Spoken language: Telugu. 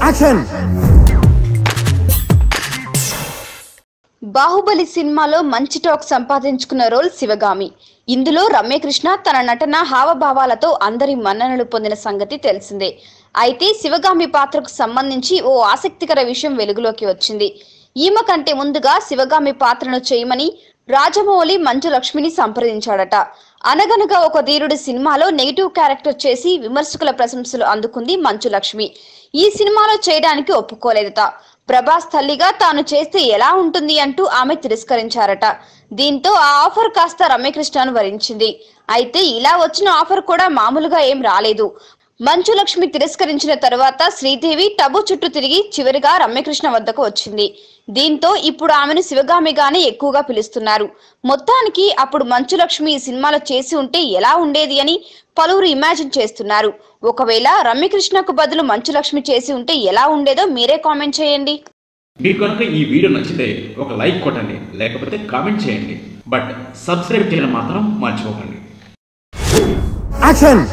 యాక్షన్. బాహుబలి సినిమాలో మంచి టాక్ సంపాదించుకున్న రోల్ శివగామి. ఇందులో రమ్యకృష్ణ తన నటన హావభావాలతో అందరి మన్ననలు పొందిన సంగతి తెలిసిందే. అయితే శివగామి పాత్రకు సంబంధించి ఓ ఆసక్తికర విషయం వెలుగులోకి వచ్చింది. ఈమె కంటే ముందుగా శివగామి పాత్రను చేయమని రాజమౌళి మంచు లక్ష్మిని సంప్రదించాడట. అనగనగా ఒక ధీరుడి సినిమాలో నెగిటివ్ క్యారెక్టర్ చేసి విమర్శకుల ప్రశంసలు అందుకుంది మంచు లక్ష్మి. ఈ సినిమాలో చేయడానికి ఒప్పుకోలేదట. ప్రభాస్ తల్లిగా తాను చేస్తే ఎలా ఉంటుంది అంటూ ఆమె తిరస్కరించారట. దీంతో ఆ ఆఫర్ కాస్త రమ్యకృష్ణను వరించింది. అయితే ఇలా వచ్చిన ఆఫర్ కూడా మామూలుగా ఏం రాలేదు. మంచు లక్ష్మి తిరస్కరించిన తరువాత శ్రీదేవి టబు చుట్టూ తిరిగి చివరిగా రమ్యకృష్ణ వద్దకు వచ్చింది. దీంతో ఇప్పుడు ఆమెను శివగామిగానే ఎక్కువగా పిలుస్తున్నారు. మొత్తానికి అప్పుడు మంచు లక్ష్మి ఈ సినిమాలో చేసి ఉంటే ఎలా ఉండేది అని పలువురు ఇమాజిన్ చేస్తున్నారు. ఒకవేళ రమ్యకృష్ణకు బదులు మంచు లక్ష్మి చేసి ఉంటే ఎలా ఉండేదో మీరే కామెంట్ చేయండి. మీకు కనుక ఈ వీడియో నచ్చితే ఒక లైక్ కొట్టండి, లేకపోతే కామెంట్ చేయండి. బట్ సబ్స్క్రైబ్ చేయడం మాత్రం మర్చిపోకండి. యాక్షన్.